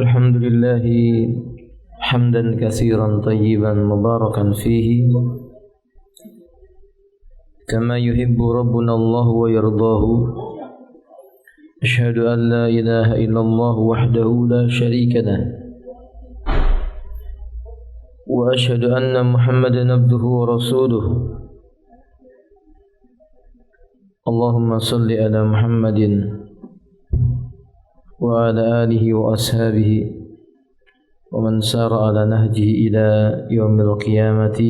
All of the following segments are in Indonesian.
الحمد لله حمدا كثيرا طيبا مباركا فيه كما يحب ربنا الله ويرضاه. أشهد أن لا إله إلا الله وحده لا شريك له وأشهد أن محمدا عبده ورسوله. اللهم صل على محمد وعلى آله وأصحابه ومن سار على نهجه إلى يوم القيامة.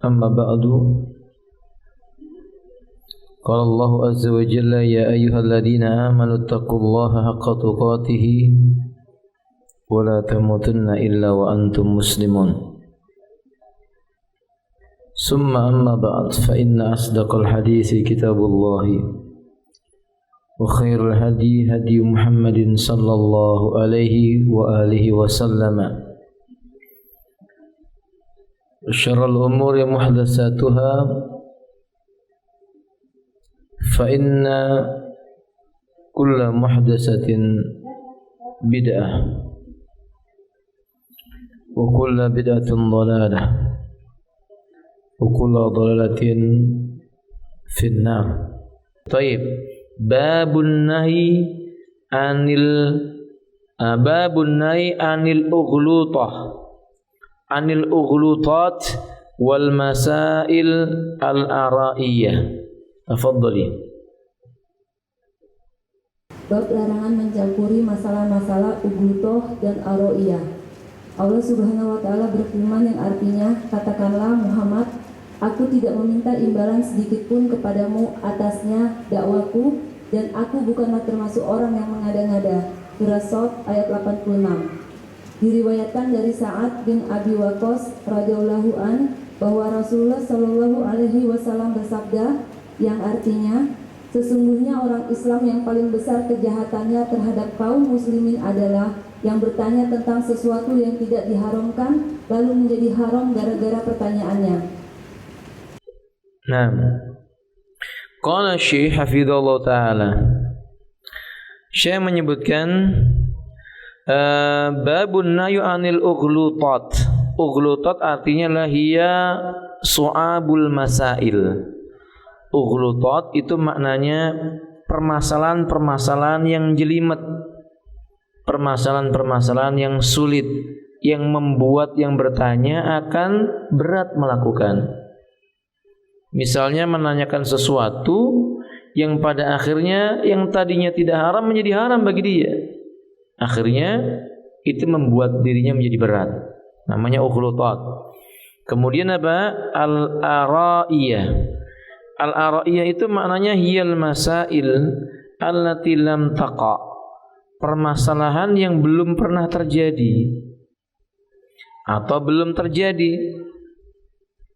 أما بعد، قال الله عز وجل: يا أيها الذين آمنوا اتقوا الله حق تقاته ولا تموتن إلا وأنتم مسلمون. ثم أما بعد، فإن أصدق الحديث كتاب الله وخير الهدي هدي محمد صلى الله عليه وآله وسلم وشر الأمور محدثاتها فإن كل محدثة بدعة وكل بدعة ضلالة وكل ضلالة في النار. طيب، babun nahi anil ughlutat wal masail al araiyah. Tafadhali. Bab larangan mencampuri masalah-masalah ughlutoh dan araiyah. Allah Subhanahu wa taala berfirman yang artinya, katakanlah Muhammad, aku tidak meminta imbalan sedikitpun kepadamu atasnya dakwaku, dan aku bukanlah termasuk orang yang mengada-ngada. Surah Shad ayat 86. Diriwayatkan dari Sa'ad bin Abi Waqqas radhiyallahu an bahwa Rasulullah shallallahu alaihi wasallam bersabda, yang artinya, sesungguhnya orang Islam yang paling besar kejahatannya terhadap kaum muslimin adalah yang bertanya tentang sesuatu yang tidak diharamkan lalu menjadi haram gara-gara pertanyaannya. Nah, qala Syekh hafizallahu taala, Syekh menyebutkan babun nayu anil ughlutat. Ughlutat artinya lahiya su'abul masail. Ughlutat itu maknanya permasalahan-permasalahan yang jelimet, permasalahan-permasalahan yang sulit, yang membuat yang bertanya akan berat melakukan. Misalnya menanyakan sesuatu yang pada akhirnya yang tadinya tidak haram menjadi haram bagi dia. Akhirnya itu membuat dirinya menjadi berat. Namanya ughlutat. Kemudian apa? Al-araiyah. Al-araiyah itu maknanya hiyal masail allati lam taqa. Permasalahan yang belum pernah terjadi atau belum terjadi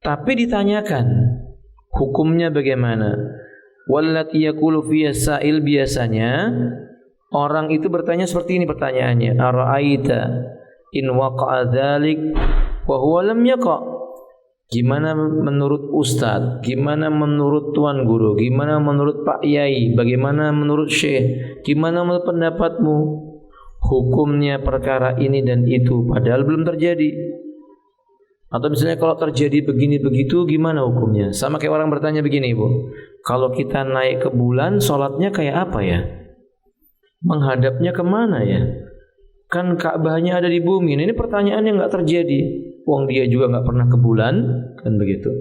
tapi ditanyakan hukumnya bagaimana. Wallati yaqulu fiha sa'il, biasanya orang itu bertanya seperti ini pertanyaannya, ara'aita in waqa'a dzalik wa huwa lam yaqa. Gimana menurut Ustadz, gimana menurut Tuan Guru, gimana menurut Pak Yai, bagaimana menurut Syekh, gimana menurut pendapatmu hukumnya perkara ini dan itu padahal belum terjadi. Atau misalnya kalau terjadi begini begitu gimana hukumnya? Sama kayak orang bertanya begini, Bu, kalau kita naik ke bulan sholatnya kayak apa ya? Menghadapnya kemana ya? Kan Ka'bahnya ada di bumi. Ini pertanyaan yang nggak terjadi. Wong dia juga nggak pernah ke bulan, kan begitu.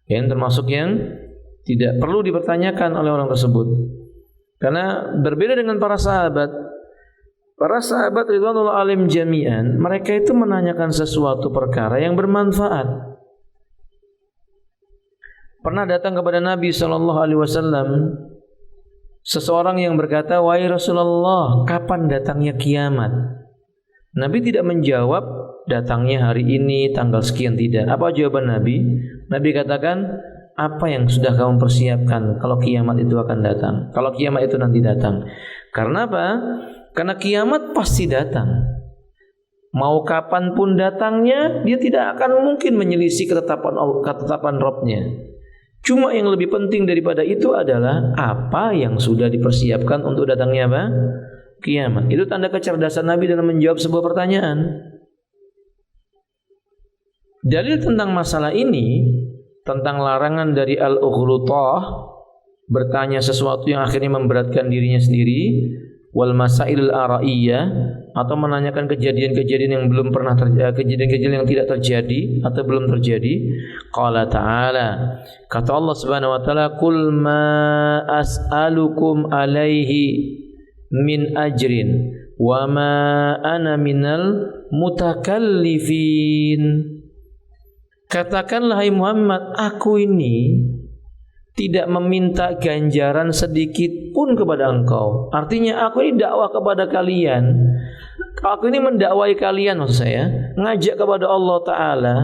Yang termasuk yang tidak perlu dipertanyakan oleh orang tersebut. Karena berbeda dengan para sahabat. Para sahabat ridwanullah alim jami'an, mereka itu menanyakan sesuatu perkara yang bermanfaat. Pernah datang kepada Nabi SAW seseorang yang berkata, wahai Rasulullah, kapan datangnya kiamat? Nabi tidak menjawab datangnya hari ini, tanggal sekian, tidak. Apa jawaban Nabi? Nabi katakan, apa yang sudah kamu persiapkan kalau kiamat itu akan datang? Kalau kiamat itu nanti datang. Karena apa? Karena kiamat pasti datang. Mau kapanpun datangnya, dia tidak akan mungkin menyelisih ketetapan Rabb-Nya. Cuma yang lebih penting daripada itu adalah apa yang sudah dipersiapkan untuk datangnya apa? kiamat. Itu tanda kecerdasan Nabi dalam menjawab sebuah pertanyaan. Dalil tentang masalah ini, tentang larangan dari al-ughlutah, bertanya sesuatu yang akhirnya memberatkan dirinya sendiri, wal masailul araiyah, atau menanyakan kejadian-kejadian yang belum pernah terjadi, kejadian-kejadian yang tidak terjadi atau belum terjadi. Qala ta'ala, kata Allah Subhanahu wa taala, qul ma as'alukum alaihi min ajrin wa ma ana minal mutakallifin. Katakanlah hai Muhammad, aku ini tidak meminta ganjaran sedikit pun kepada engkau. Artinya aku ini dakwah kepada kalian. Aku ini mendakwai kalian, maksud saya, ngajak kepada Allah Ta'ala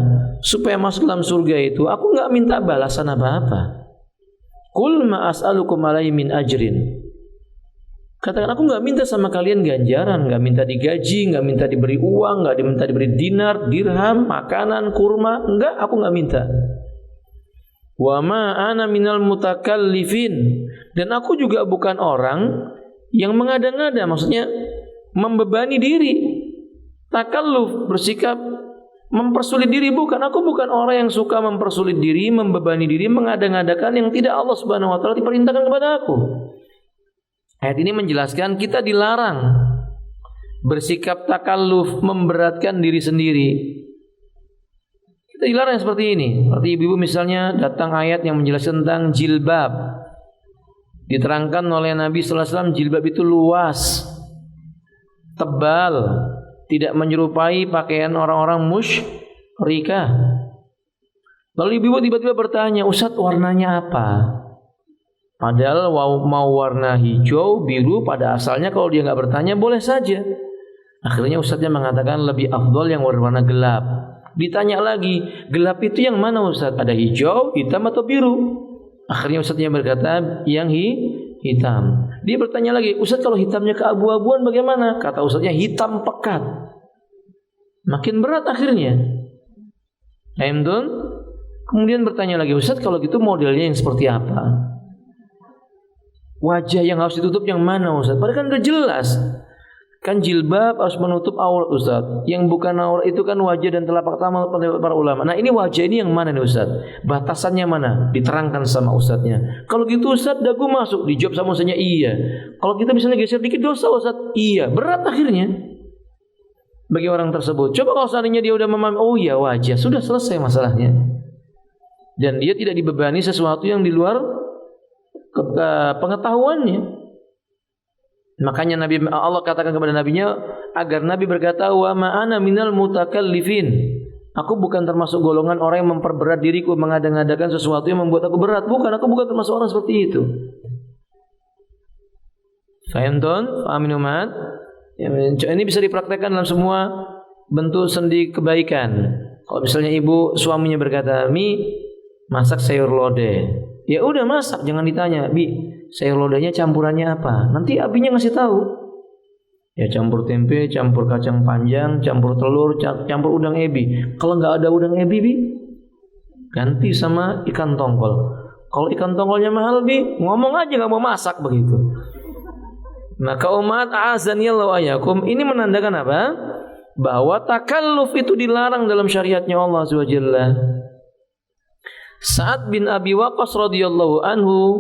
supaya masuk dalam surga itu. Aku enggak minta balasan apa-apa. Qul ma as'alukum alaihi min ajrin. Katakan, aku enggak minta sama kalian ganjaran, enggak minta digaji, enggak minta diberi uang, enggak minta diberi dinar, dirham, makanan, kurma, enggak, aku enggak minta. Wa ma ana minal mutakallifin, dan aku juga bukan orang yang mengada-ngada, maksudnya membebani diri. Takalluf, bersikap mempersulit diri, bukan. Aku bukan orang yang suka mempersulit diri, membebani diri, mengada-ngadakan yang tidak Allah Subhanahu wa taala diperintahkan kepada aku. Ayat ini menjelaskan kita dilarang bersikap takalluf, memberatkan diri sendiri. Kita dilarang seperti ini. Seperti ibu-ibu misalnya datang ayat yang menjelaskan tentang jilbab. Diterangkan oleh Nabi sallallahu alaihi wasallam, jilbab itu luas, tebal, tidak menyerupai pakaian orang-orang musyrikah. Lalu ibu-ibu tiba-tiba bertanya, "Ustaz, warnanya apa?" Padahal mau warna hijau, biru, pada asalnya kalau dia nggak bertanya boleh saja. Akhirnya ustadznya mengatakan lebih afdol yang warna gelap. Ditanya lagi, gelap itu yang mana ustadz? Ada hijau, hitam atau biru? Akhirnya ustadznya berkata yang hitam. Dia bertanya lagi, ustadz kalau hitamnya keabu-abuan bagaimana? Kata ustadznya hitam pekat. Makin berat akhirnya. Kemudian bertanya lagi, ustadz kalau gitu modelnya yang seperti apa? Wajah yang harus ditutup yang mana Ustaz? Padahal kan udah jelas. Kan jilbab harus menutup aurat Ustaz. Yang bukan aurat itu kan wajah dan telapak tangan para ulama. Nah ini wajah ini yang mana nih Ustaz? Batasannya mana? Diterangkan sama Ustaznya. Kalau gitu Ustaz, dagu masuk. Dijawab sama Ustaznya, iya. Kalau kita misalnya geser dikit dosa Ustaz, iya. Berat akhirnya bagi orang tersebut. Coba kalau seandainya dia udah memahami, oh iya wajah, sudah selesai masalahnya. Dan dia tidak dibebani sesuatu yang di luar pengetahuannya. Makanya Allah katakan kepada nabinya agar nabi berkata, wa ma ana minal mutakallifin. Aku bukan termasuk golongan orang yang memperberat diriku, mengada-ngadakan sesuatu yang membuat aku berat. Bukan, aku bukan termasuk orang seperti itu. Fahimton? Fahamin umat? Ini bisa dipraktekkan dalam semua bentuk sendi kebaikan. Kalau misalnya ibu suaminya berkata, "Mi, masak sayur lodeh." Ya udah masak, jangan ditanya, "Bi, sayur lodehnya campurannya apa?" Nanti abinya ngasih tahu. Ya campur tempe, campur kacang panjang, campur telur, campur udang ebi. Kalau nggak ada udang ebi, Bi, ganti sama ikan tongkol. Kalau ikan tongkolnya mahal, Bi, ngomong aja nggak mau masak begitu. Maka umat azanillahu ayyakum, ini menandakan apa? Bahwa takalluf itu dilarang dalam syariatnya Allah Subhanahu wa taala. Sa'ad bin Abi Waqqas radhiyallahu anhu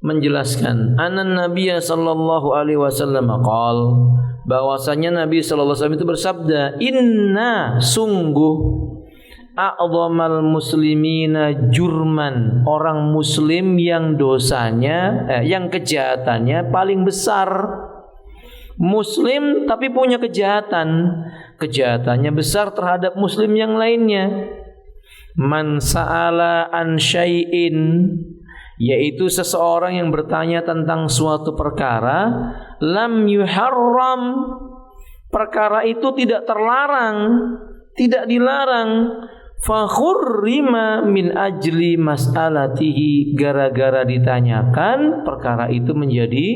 menjelaskan, anan Nabiya sallallahu alaihi wasallam qaal, bahwasanya Nabi sallallahu alaihi wasallam itu bersabda, inna sungguh a'dhamal muslimina jurman, orang muslim yang dosanya yang kejahatannya paling besar. Muslim tapi punya kejahatannya besar terhadap muslim yang lainnya. Man sa'ala an syai'in, yaitu seseorang yang bertanya tentang suatu perkara, lam yuharram, perkara itu tidak terlarang, tidak dilarang, fa khurrima min ajli mas'alatihi, gara-gara ditanyakan perkara itu menjadi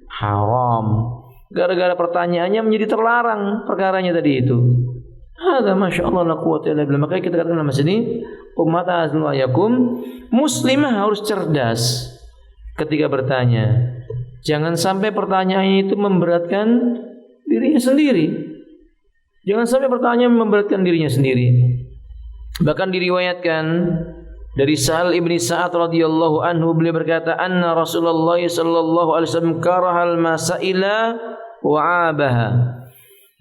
haram. Gara-gara pertanyaannya menjadi terlarang perkaranya tadi itu. Hadza masyaallah la quwwata illa billah. Maka kita katakan dalam sini, umat azlu ayakum, muslimah harus cerdas ketika bertanya. Jangan sampai pertanyaan itu memberatkan dirinya sendiri. Jangan sampai pertanyaan memberatkan dirinya sendiri. Bahkan diriwayatkan dari Sahal ibni Sa'ad radhiyallahu anhu, beliau berkata, anna Rasulullah sallallahu alaihi wasallam karahal masaila wa abaha.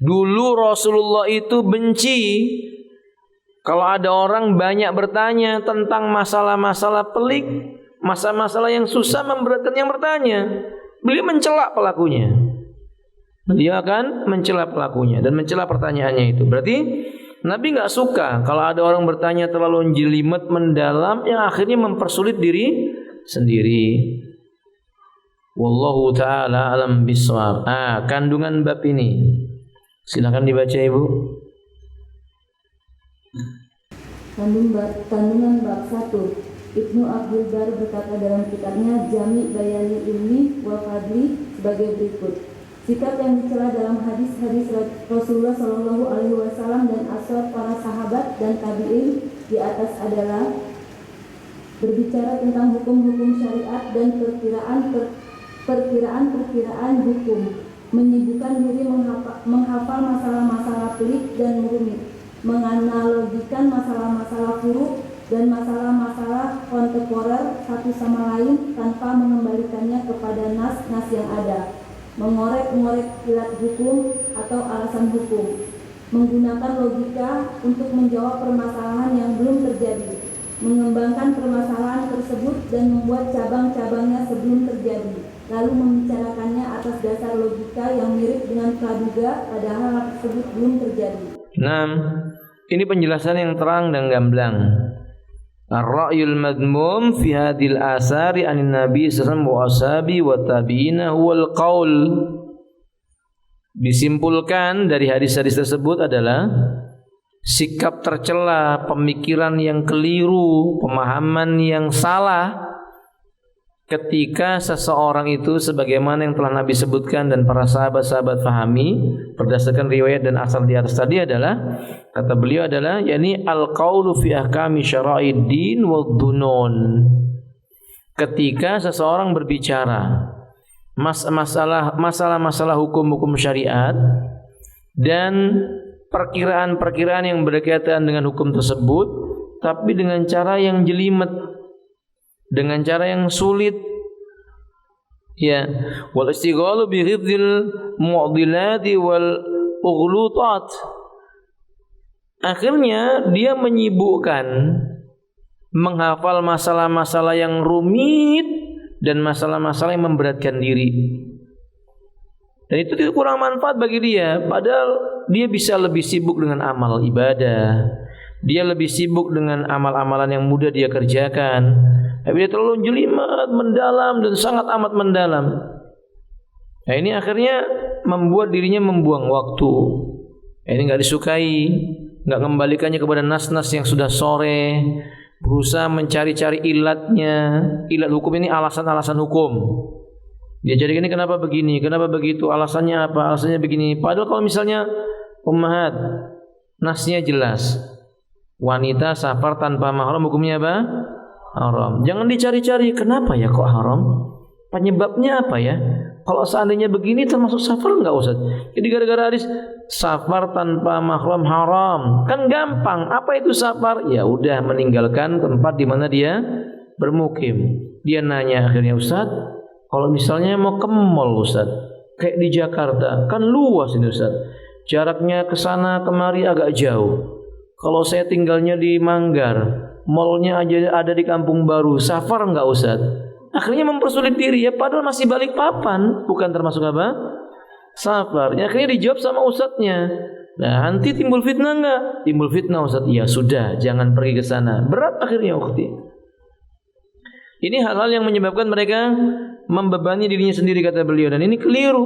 Dulu Rasulullah itu benci kalau ada orang banyak bertanya tentang masalah-masalah pelik, masalah-masalah yang susah memberatkan yang bertanya. Beliau mencela pelakunya. Beliau akan mencela pelakunya dan mencela pertanyaannya itu. Berarti Nabi nggak suka kalau ada orang bertanya terlalu jelimet, mendalam, yang akhirnya mempersulit diri sendiri. Wallahu ta'ala alam bisawab. Kandungan bab ini. Silakan dibaca Ibu. Kandungan bab 1. Ibnu Abdul Bar berkata dalam kitabnya Jami' Bayani Ilmi wal Fadli sebagai berikut. Sikap yang dicela dalam hadis-hadis Rasulullah Shallallahu Alaihi Wasallam dan asal para sahabat dan tabi'in di atas adalah berbicara tentang hukum-hukum syariat dan perkiraan hukum, menyibukkan diri menghafal masalah-masalah pelik dan rumit, menganalogikan masalah-masalah furu dan masalah-masalah kontemporer satu sama lain tanpa mengembalikannya kepada nas-nas yang ada, mengorek-ngorek ilat hukum atau alasan hukum, menggunakan logika untuk menjawab permasalahan yang belum terjadi, mengembangkan permasalahan tersebut dan membuat cabang-cabangnya sebelum terjadi, lalu membicarakannya atas dasar logika yang mirip dengan praduga padahal hal tersebut belum terjadi. Ini penjelasan yang terang dan gamblang. Ar-ra'yul madmum fi hadhil asari anin nabi sallallahu alaihi wasallam wa tabi'ina huwal qaul. Disimpulkan dari hadis-hadis tersebut adalah sikap tercela, pemikiran yang keliru, pemahaman yang salah ketika seseorang itu sebagaimana yang telah Nabi sebutkan dan para sahabat-sahabat fahami berdasarkan riwayat dan asal di atas tadi adalah, kata beliau adalah yakni al-qaulu fi ahkami syara'id din wad dunun. Ketika seseorang berbicara masalah-masalah hukum-hukum syariat dan perkiraan-perkiraan yang berkaitan dengan hukum tersebut, tapi dengan cara yang jelimet, dengan cara yang sulit, ya, wal istighalu bi hifdzil mu'dilati wal ughlutat. Akhirnya dia menyibukkan menghafal masalah-masalah yang rumit dan masalah-masalah yang memberatkan diri. Dan itu kurang manfaat bagi dia, padahal dia bisa lebih sibuk dengan amal ibadah. Dia lebih sibuk dengan amal-amalan yang mudah dia kerjakan. Tapi dia terlalu jelimet, mendalam dan sangat amat mendalam. Nah, ini akhirnya membuat dirinya membuang waktu. Ini enggak disukai, enggak mengembalikannya kepada nas-nas yang sudah sore, berusaha mencari-cari ilatnya. Ilat hukum ini alasan-alasan hukum. Dia jadi gini, kenapa begini, kenapa begitu, alasannya apa, alasannya begini. Padahal kalau misalnya ummahat, nasnya jelas. Wanita safar tanpa mahram hukumnya apa? Haram. Jangan dicari-cari kenapa ya kok haram? Penyebabnya apa ya? Kalau seandainya begini termasuk safar enggak Ustaz? Jadi gara-gara hadis safar tanpa mahram haram. Kan gampang. Apa itu safar? Ya udah, meninggalkan tempat di mana dia bermukim. Dia nanya akhirnya, Ustaz, kalau misalnya mau ke mall Ustaz, kayak di Jakarta, kan luas ini Ustaz. Jaraknya ke sana kemari agak jauh. Kalau saya tinggalnya di Manggar, mallnya aja ada di Kampung Baru, safar enggak Ustaz? Akhirnya mempersulit diri, ya padahal masih balik papan, bukan termasuk apa? Safar. Ya, akhirnya dijawab sama ustadznya. Nah, nanti timbul fitnah enggak? Timbul fitnah Ustaz. Ya sudah, jangan pergi ke sana. Berat akhirnya ukhti. Ini hal-hal yang menyebabkan mereka membebani dirinya sendiri, kata beliau, dan ini keliru.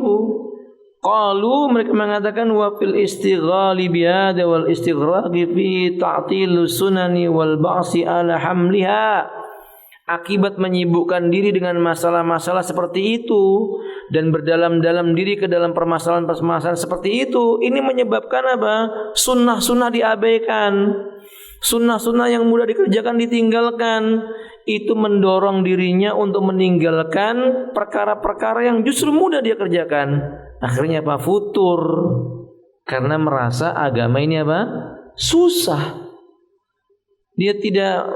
Qalu, mereka mengatakan wa fil istighali bihada wal istighraqi fi ta'til sunani wal ba'si ala hamliha. Akibat menyibukkan diri dengan masalah-masalah seperti itu dan berdalam-dalam diri ke dalam permasalahan-permasalahan seperti itu, ini menyebabkan apa? Sunnah-sunnah diabaikan. Sunnah-sunnah yang mudah dikerjakan ditinggalkan. itu mendorong dirinya untuk meninggalkan perkara-perkara yang justru mudah dia kerjakan. Akhirnya apa? Futur. Karena merasa agama ini apa? Susah. Dia tidak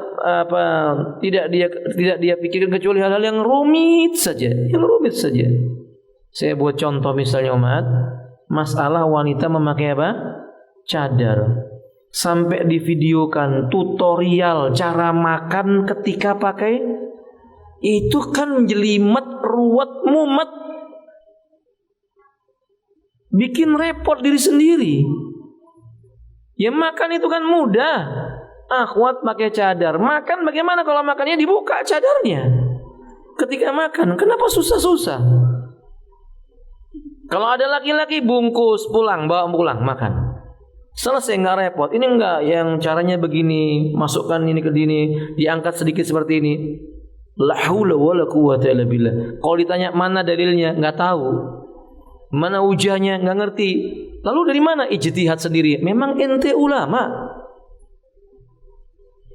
dia pikirkan kecuali hal-hal yang rumit saja, Saya buat contoh misalnya umat, masalah wanita memakai apa? Cadar. Sampai divideokan tutorial cara makan ketika pakai itu, kan jelimet, ruwet, mumet, bikin repot diri sendiri. Ya makan itu kan mudah. Akhwat pakai cadar. Makan bagaimana kalau makannya dibuka cadarnya? Ketika makan, kenapa susah-susah? Kalau ada laki-laki bungkus pulang, bawa pulang, makan. Selesai, nggak repot. Ini enggak, yang caranya begini, masukkan ini ke sini, diangkat sedikit seperti ini. La haula wala quwwata illa billah. Kalau ditanya mana dalilnya, nggak tahu. Mana hujahnya, nggak ngerti. Lalu dari mana ijtihad sendiri? Memang ente ulama.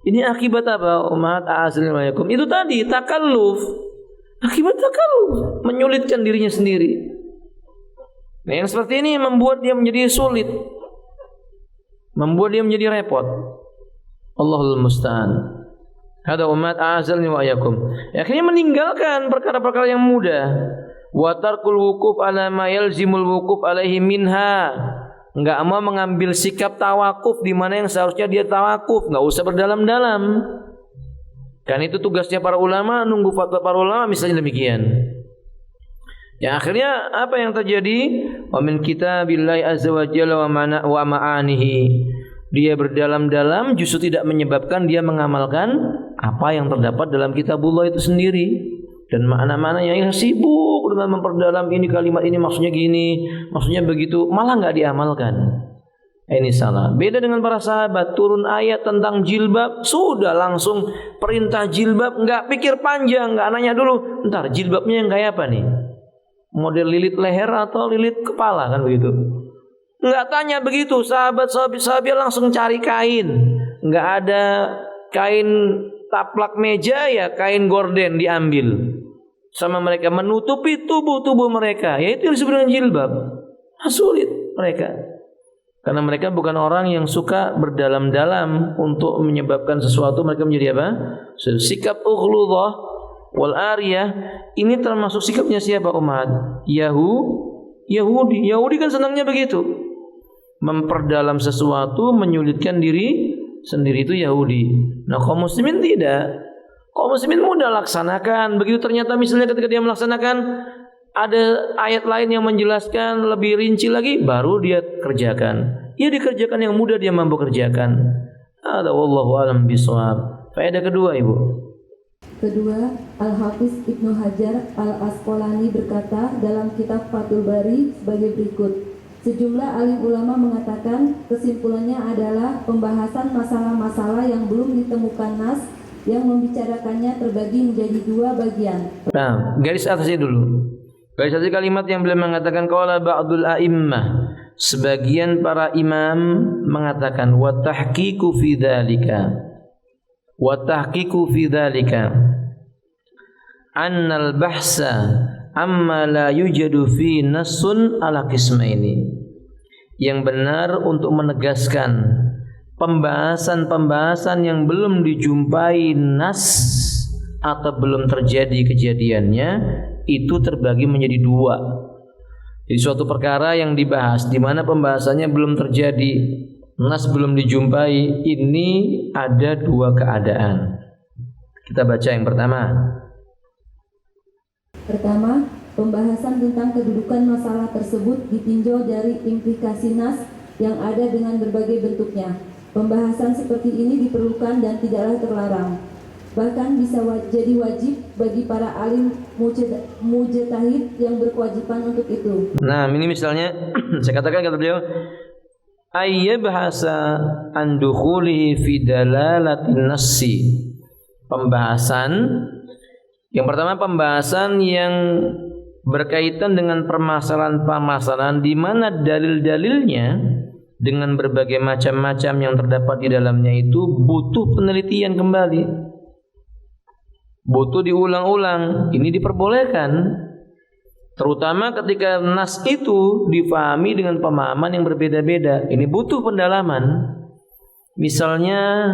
Ini akibat apa? Umat a'azzallahu. Itu tadi takalluf. Akibat takalluf, menyulitkan dirinya sendiri. Nah, yang seperti ini membuat dia menjadi sulit, membuat dia menjadi repot. Allahul musta'an. Hada umat a'azzallahu wa iyyakum. Akhirnya meninggalkan perkara-perkara yang mudah. Wa tarkul wuquf ala ma yalzimul wuquf alaihi minha. Enggak mau mengambil sikap tawakuf di mana yang seharusnya dia tawakuf, enggak usah berdalam-dalam. Kan itu tugasnya para ulama, nunggu fatwa para ulama misalnya demikian. Ya akhirnya apa yang terjadi? Wa min kitabillahi azza wa jalla wa ma'anihi. Dia berdalam-dalam justru tidak menyebabkan dia mengamalkan apa yang terdapat dalam kitabullah itu sendiri. Dan makna-maknanya yang sibuk dengan memperdalam ini, kalimat ini maksudnya gini, maksudnya begitu, malah nggak diamalkan. Ini salah. Beda dengan para sahabat, turun ayat tentang jilbab, sudah langsung perintah jilbab, nggak pikir panjang, nggak nanya dulu, ntar jilbabnya yang kayak apa nih? Model lilit leher atau lilit kepala, kan begitu? Nggak tanya begitu. Sahabat langsung cari kain, nggak ada kain taplak meja, ya kain gorden diambil sama mereka, menutupi tubuh mereka, yaitu yang disebut dengan jilbab. Sulit mereka, karena mereka bukan orang yang suka berdalam-dalam untuk menyebabkan sesuatu. Mereka menjadi apa? Sikap ukhludah wal ariyah ini termasuk sikapnya siapa umat? Yahudi kan senangnya begitu, memperdalam sesuatu, menyulitkan diri sendiri, itu Yahudi. Nah kaum muslimin tidak. Kaum muslimin mudah laksanakan. Begitu ternyata misalnya ketika dia melaksanakan ada ayat lain yang menjelaskan lebih rinci lagi, baru dia kerjakan. Dia dikerjakan yang mudah dia mampu kerjakan. Ada wallahu alam bishawab. Faedah kedua, Ibu. Kedua, Al-Hafiz Ibnu Hajar Al-Asqalani berkata dalam kitab Fathul Bari sebagai berikut. Sejumlah alim ulama mengatakan kesimpulannya adalah pembahasan masalah-masalah yang belum ditemukan nas yang membicarakannya terbagi menjadi dua bagian. Nah, garis atasnya dulu. Garis atas kalimat yang beliau mengatakan qala ba'dul a'immah. Sebagian para imam mengatakan wa tahqiqu fi dzalika. Wa tahqiqu fi dzalika annal bahsa amma la yujadu fi nassun ala qismaini. Yang benar untuk menegaskan pembahasan-pembahasan yang belum dijumpai nas atau belum terjadi kejadiannya itu terbagi menjadi dua. Jadi suatu perkara yang dibahas di mana pembahasannya belum terjadi, nas belum dijumpai, ini ada dua keadaan. Kita baca yang pertama. Pertama, pembahasan tentang kedudukan masalah tersebut ditinjau dari implikasi nas yang ada dengan berbagai bentuknya. Pembahasan seperti ini diperlukan dan tidaklah terlarang. Bahkan bisa jadi wajib bagi para alim mujtahid yang berkewajiban untuk itu. Nah, ini misalnya saya katakan kata beliau ayyabhasa an dukhulihi fi dalalatin nassi. Pembahasan yang pertama, pembahasan yang berkaitan dengan permasalahan-permasalahan di mana dalil-dalilnya dengan berbagai macam-macam yang terdapat di dalamnya itu butuh penelitian kembali. butuh diulang-ulang, ini diperbolehkan. Terutama ketika nas itu difahami dengan pemahaman yang berbeda-beda. Ini butuh pendalaman. Misalnya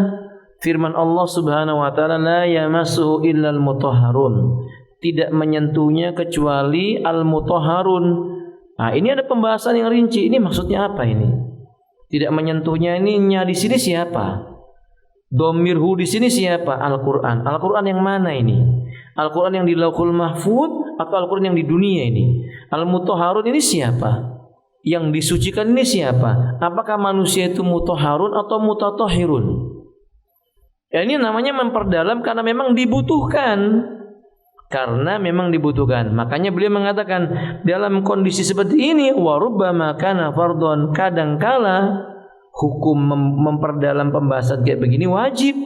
firman Allah Subhanahu wa taala, la yamassuhu illal mutahharun. Tidak menyentuhnya kecuali al-mutahharun. Nah, ini ada pembahasan yang rinci. Ini maksudnya apa ini? Tidak menyentuhnya ini nya di sini siapa? Dhamirhu di sini siapa? Al-Qur'an. Al-Qur'an yang mana ini? Al-Qur'an yang di Lauhul Mahfuz atau Al-Qur'an yang di dunia ini? Al-mutahharun ini siapa? Yang disucikan ini siapa? Apakah manusia itu mutahharun atau mutatahhirun? Ya, ini namanya memperdalam karena memang dibutuhkan. Makanya beliau mengatakan dalam kondisi seperti ini wa rubbama kana fardhon, kadangkala hukum memperdalam pembahasan kayak begini wajib.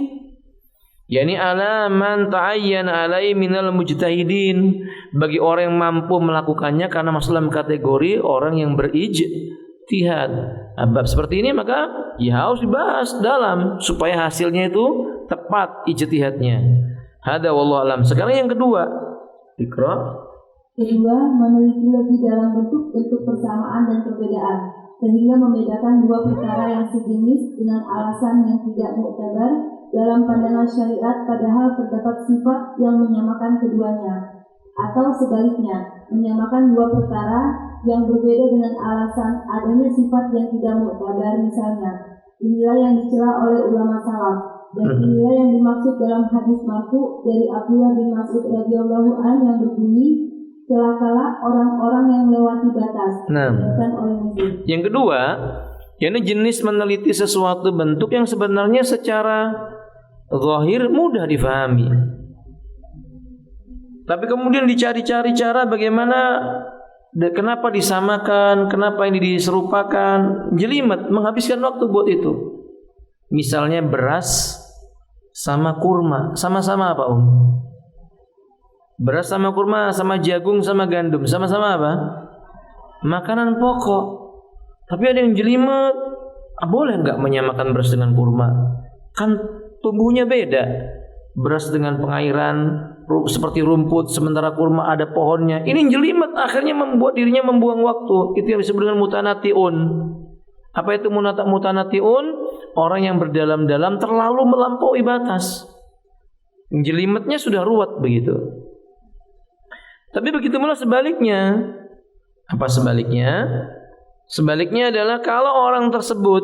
Yani ala man ta'ayyana alai minal mujtahidin, bagi orang yang mampu melakukannya karena masuk dalam kategori orang yang berijtihad. Bab seperti ini maka ya harus dibahas dalam supaya hasilnya itu tepat ijtihadnya. Hada wallahu alam. Sekarang yang kedua, Iqra. Kedua, meneliti lebih dalam bentuk-bentuk persamaan dan perbedaan, sehingga membedakan dua perkara yang sejenis dengan alasan yang tidak muktabar dalam pandangan syariat, padahal terdapat sifat yang menyamakan keduanya, atau sebaliknya, menyamakan dua perkara yang berbeda dengan alasan adanya sifat yang tidak muktabar. Misalnya, inilah yang dicela oleh ulama salaf, dan inilah yang dimaksud dalam hadis marfu dari Abdullah bin Mas'ud radhiyallahu anhu yang berbunyi, celakalah orang-orang yang melewati batas. Oleh Muslim. Yang kedua, yakni jenis meneliti sesuatu bentuk yang sebenarnya secara zahir mudah difahami, tapi kemudian dicari-cari cara bagaimana, kenapa disamakan, kenapa ini diserupakan, jelimet, menghabiskan waktu buat itu. Misalnya beras sama kurma, sama-sama apa Beras sama kurma, sama jagung, sama gandum, sama-sama apa? Makanan pokok. Tapi ada yang jelimet, boleh nggak menyamakan beras dengan kurma? Kan tumbuhnya beda. Beras dengan pengairan seperti rumput, sementara kurma ada pohonnya. Ini jelimet, akhirnya membuat dirinya membuang waktu. Itu yang disebut dengan mutanatiun. Apa itu mutanatiun? Orang yang berdalam-dalam terlalu melampaui batas. Jelimetnya sudah ruwet begitu. Tapi begitu pula sebaliknya. Apa sebaliknya? Sebaliknya adalah kalau orang tersebut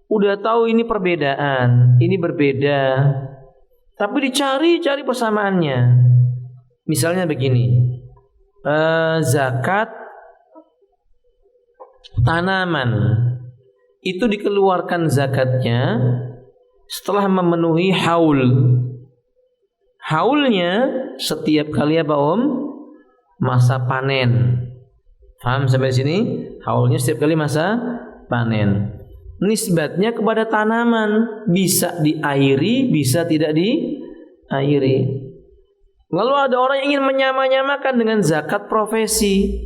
udah tahu ini perbedaan, ini berbeda, tapi dicari-cari persamaannya. Misalnya begini, zakat tanaman itu dikeluarkan zakatnya setelah memenuhi haul. Haulnya setiap kali apa masa panen. Paham sampai sini? Haulnya setiap kali masa panen. Nisbatnya kepada tanaman, bisa diairi, bisa tidak diairi. Lalu ada orang yang ingin menyamakan dengan zakat profesi.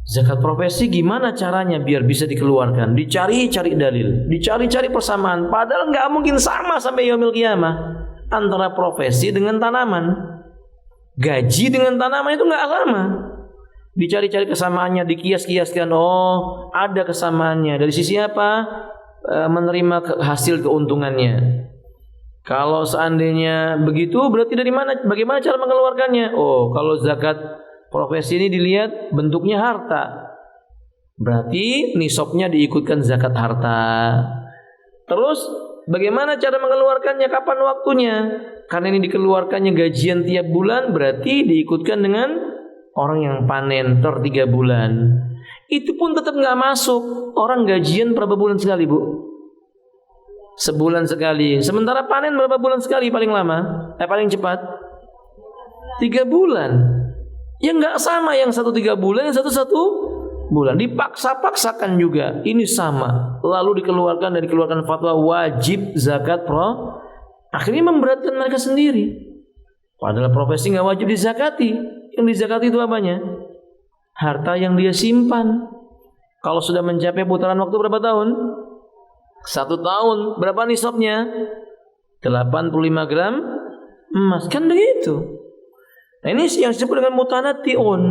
Zakat profesi gimana caranya biar bisa dikeluarkan? Dicari-cari dalil, dicari-cari persamaan. Padahal nggak mungkin sama sampai yaumil qiyamah antara profesi dengan tanaman. Gaji dengan tanaman itu nggak sama. Dicari-cari kesamaannya, dikias-kiaskan. Oh, ada kesamaannya. Dari sisi apa? Menerima hasil keuntungannya. Kalau seandainya begitu, berarti dari mana? Bagaimana cara mengeluarkannya? Oh, kalau zakat profesi ini dilihat bentuknya harta, berarti nisabnya diikutkan zakat harta. Terus bagaimana cara mengeluarkannya? Kapan waktunya? Karena ini dikeluarkannya gajian tiap bulan, berarti diikutkan dengan orang yang panen 3 bulan. Itu pun tetap nggak masuk. Orang gajian berapa bulan sekali, Bu? Sebulan sekali. Sementara panen berapa bulan sekali paling lama? Paling cepat 3 bulan. Ya nggak sama, yang 1 3 bulan, yang 1 bulan. Dipaksa-paksakan juga. Ini sama. Lalu dikeluarkan fatwa wajib zakat akhirnya memberatkan mereka sendiri. Padahal profesi nggak wajib dizakati. Yang dizakati itu apanya? Harta yang dia simpan. Kalau sudah mencapai putaran waktu berapa tahun? 1 tahun. Berapa nisabnya? 85 gram emas, kan begitu. Nah, ini yang disebut dengan mutanatti'un.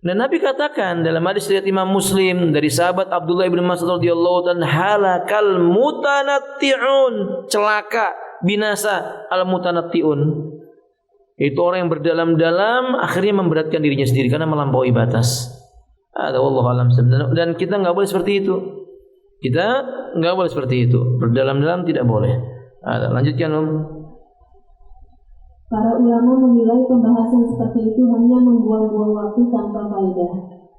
Dan Nabi katakan dalam hadis riwayat Imam Muslim dari sahabat Abdullah bin Mas'ud radhiyallahu ta'ala, halakal mutanatti'un, celaka, binasa al mutanatti'un. Itu orang yang berdalam-dalam akhirnya memberatkan dirinya sendiri karena melampaui batas. Ada wallahu alam. Dan kita enggak boleh seperti itu. Kita enggak boleh seperti itu. Berdalam-dalam tidak boleh. Ada, lanjutkan Para ulama menilai pembahasan seperti itu hanya membuang-buang waktu tanpa faedah.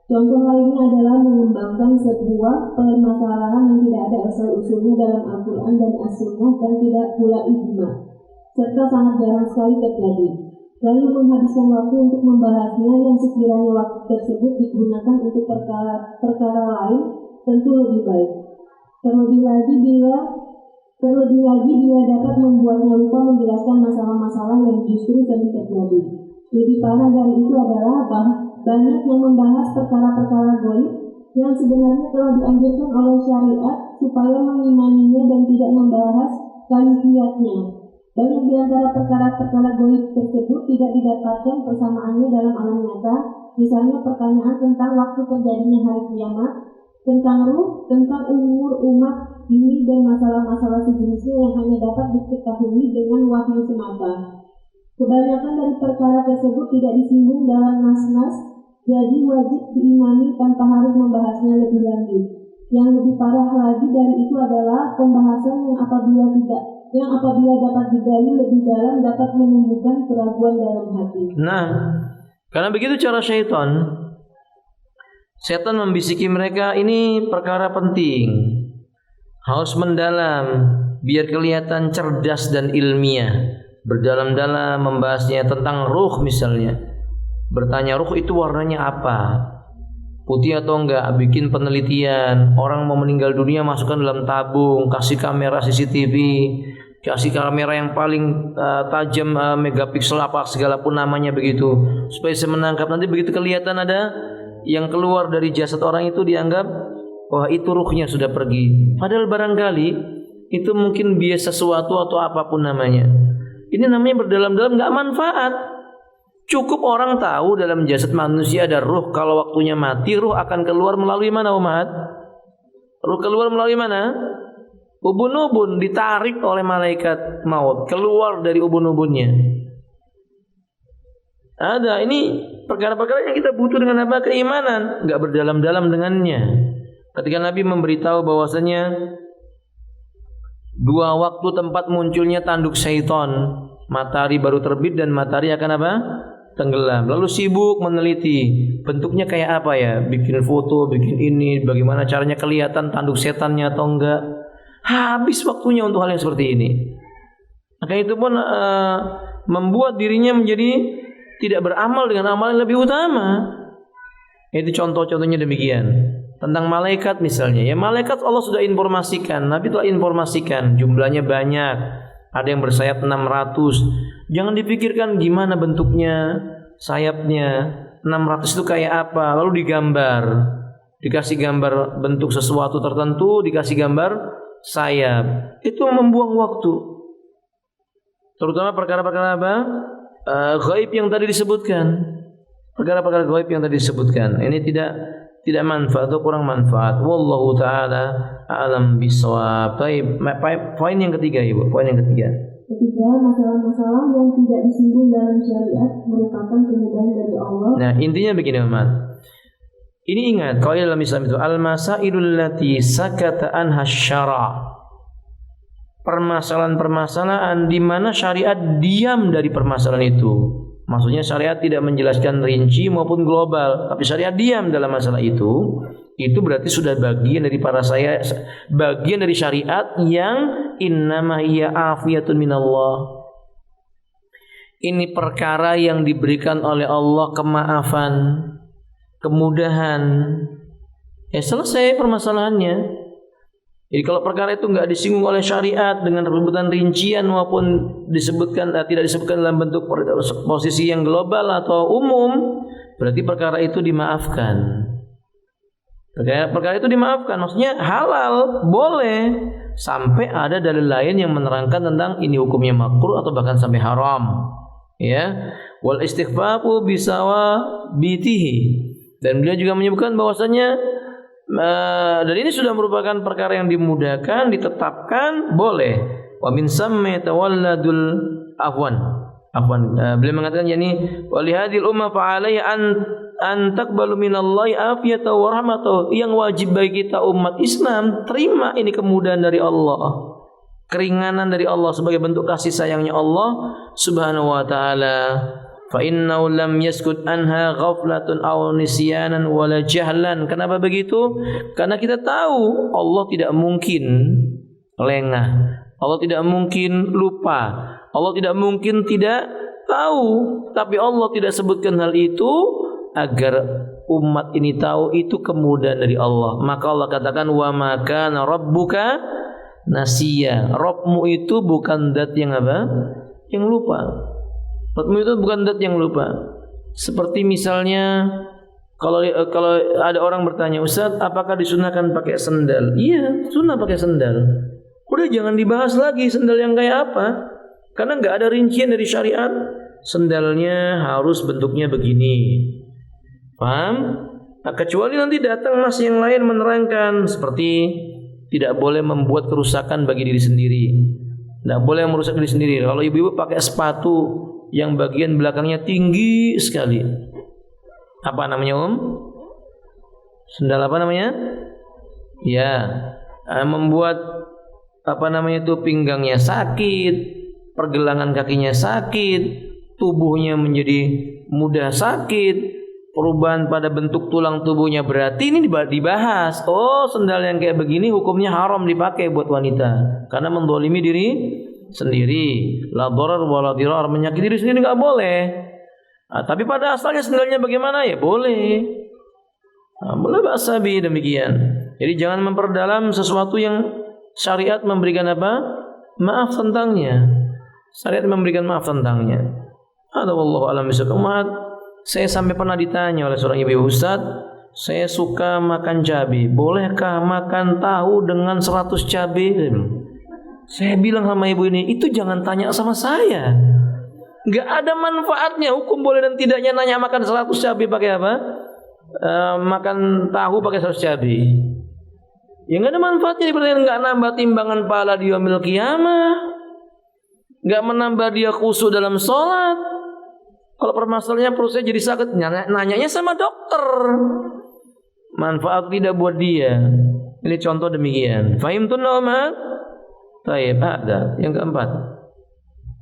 Contoh lainnya adalah mengembangkan sebuah permasalahan yang tidak ada asal-usulnya dalam Al-Quran dan As-Sunnah dan tidak pula ijma, serta sangat jarang sekali terjadi. Lalu menghabiskan waktu untuk membahasnya yang sekiranya waktu tersebut digunakan untuk perkara lain tentu lebih baik. Terlebih lagi bila dapat membuatnya lupa menjelaskan masalah-masalah yang justru sering terjadi. Lebih parah dari itu adalah banyak yang membahas perkara-perkara gaib yang sebenarnya telah dianjurkan oleh syariat supaya mengimaninya dan tidak membahas kaifiatnya. Banyak di antara perkara-perkara gaib tersebut tidak didapatkan persamaannya dalam alam nyata, misalnya pertanyaan tentang waktu terjadinya hari kiamat, tentang ruh, tentang umur umat ini dan masalah-masalah sejenisnya yang hanya dapat diketahui dengan wahyu semata. Kebanyakan dari perkara tersebut tidak disinggung dalam nas-nas, jadi wajib diimani tanpa harus membahasnya lebih lanjut. Yang lebih parah lagi dari itu adalah pembahasan yang apabila dapat digali lebih dalam dapat menimbulkan keraguan dalam hati. Nah, karena begitu cara syaitan. Setan membisiki mereka, ini perkara penting, harus mendalam biar kelihatan cerdas dan ilmiah. Berdalam-dalam membahasnya tentang ruh misalnya. Bertanya ruh itu warnanya apa? Putih atau enggak? Bikin penelitian. Orang mau meninggal dunia masukkan dalam tabung, kasih kamera CCTV, kasih kamera yang paling tajam, megapiksel apa segala pun namanya begitu, supaya bisa menangkap. Nanti begitu kelihatan ada yang keluar dari jasad orang itu, dianggap wah itu ruhnya sudah pergi. Padahal barangkali itu mungkin bias sesuatu atau apapun namanya. Ini namanya berdalam-dalam nggak manfaat. Cukup orang tahu dalam jasad manusia ada ruh. Kalau waktunya mati, ruh akan keluar melalui mana, umat? Ruh keluar melalui mana? Ubun-ubun, ditarik oleh malaikat maut, keluar dari ubun-ubunnya. Ada, ini perkara-perkara yang kita butuh dengan apa? Keimanan, nggak berdalam-dalam dengannya. Ketika Nabi memberitahu bahwasanya 2 waktu tempat munculnya tanduk syaitan, matahari baru terbit dan matahari akan apa? Tenggelam. Lalu sibuk meneliti bentuknya kayak apa ya, bikin foto, bikin ini, bagaimana caranya kelihatan tanduk setannya atau enggak. Habis waktunya untuk hal yang seperti ini. Maka itu pun membuat dirinya menjadi tidak beramal dengan amal yang lebih utama. Itu contoh-contohnya demikian. Tentang malaikat misalnya, ya malaikat Allah sudah informasikan, Nabi telah informasikan, jumlahnya banyak, ada yang bersayap 600. Jangan dipikirkan gimana bentuknya, sayapnya, 600 itu kayak apa, lalu digambar, dikasih gambar bentuk sesuatu tertentu, dikasih gambar sayap. Itu membuang waktu. Terutama perkara-perkara apa? Gaib yang tadi disebutkan. Perkara-perkara gaib yang tadi disebutkan. Ini tidak manfaat atau kurang manfaat. Wallahu taala a'lam bishawab. Baik, poin yang ketiga Ibu, poin yang ketiga. Ketiga, masalah-masalah yang tidak disinggung dalam syariat merupakan kemudahan dari Allah. Nah, intinya begini, Umat. Ini ingat, kalau dalam Islam itu al-masailul lati sakata anha syara'. Permasalahan-permasalahan di mana syariat diam dari permasalahan itu. Maksudnya syariat tidak menjelaskan rinci maupun global, tapi syariat diam dalam masalah itu. Itu berarti sudah bagian dari bagian dari syariat yang innama hiya afiyatun minallah. Ini perkara yang diberikan oleh Allah, kemaafan, kemudahan. Ya selesai permasalahannya. Jadi kalau perkara itu enggak disinggung oleh syariat dengan rebutan rincian maupun disebutkan tidak disebutkan dalam bentuk posisi yang global atau umum, berarti perkara itu dimaafkan. Perkara itu dimaafkan, maksudnya halal, boleh, sampai ada dalil lain yang menerangkan tentang ini hukumnya makruh atau bahkan sampai haram. Ya, wal istighfafu bisawabitihi, dan beliau juga menyebutkan bahwasanya dan ini sudah merupakan perkara yang dimudahkan, ditetapkan, boleh. Wa min samma tawalladul afwan. Beliau mengatakan yakni wa li hadhil umma fa alayhi an taqbalu minallahi afiyata wa rahmatahu. Yang wajib bagi kita umat Islam terima ini kemudahan dari Allah, keringanan dari Allah sebagai bentuk kasih sayangnya Allah Subhanahu wa taala. Fa innahu lam yaskut anha ghaflatun aw nisyanan wala jahlan. Kenapa begitu? Karena kita tahu Allah tidak mungkin lengah, Allah tidak mungkin lupa, Allah tidak mungkin tidak tahu, tapi Allah tidak sebutkan hal itu agar umat ini tahu itu kemudahan dari Allah. Maka Allah katakan wa ma kana rabbuka nasiya. Rabbmu itu bukan zat yang apa? Yang lupa. Rabbmu itu bukan zat yang lupa. Seperti misalnya kalau ada orang bertanya, "Ustaz, apakah disunahkan pakai sendal?" Iya, sunnah pakai sendal. Udah jangan dibahas lagi sendal yang kayak apa. Karena enggak ada rincian dari syariat. Sendalnya harus bentuknya begini. Paham? Nah, kecuali nanti datang nas yang lain menerangkan seperti tidak boleh membuat kerusakan bagi diri sendiri. Tidak boleh merusak diri sendiri. Kalau ibu-ibu pakai sepatu yang bagian belakangnya tinggi sekali, apa namanya Sendal apa namanya? Ya, membuat apa namanya itu pinggangnya sakit, pergelangan kakinya sakit, tubuhnya menjadi mudah sakit, perubahan pada bentuk tulang tubuhnya, berarti ini dibahas. Oh, sendal yang kayak begini hukumnya haram dipakai buat wanita karena mendolimi diri sendiri. La darar wala dirar, menyakiti diri sendiri enggak boleh. Nah, tapi pada asalnya sendalnya bagaimana ya boleh. Nah, boleh basabi demikian. Jadi jangan memperdalam sesuatu yang syariat memberikan apa? Maaf tentangnya. Syariat memberikan maaf tentangnya. Ada wallahu a'lam bishawab. Saya sampai pernah ditanya oleh seorang ibu, "Ustaz, saya suka makan cabai. Bolehkah makan tahu dengan 100 cabai?" Saya bilang sama ibu ini, "Itu jangan tanya sama saya. Enggak ada manfaatnya. Hukum boleh dan tidaknya nanya makan 100 cabai pakai apa? Makan tahu pakai 100 cabai. Ya enggak ada manfaatnya, enggak nambah timbangan pahala di yaumil qiyamah. Enggak menambah dia khusyuk dalam sholat. Kalau permasalahannya perut saya jadi sakit, nanyanya sama dokter. Manfaat tidak buat dia. Ini contoh demikian. Fahimtun Umar? Baik, ada. Yang keempat.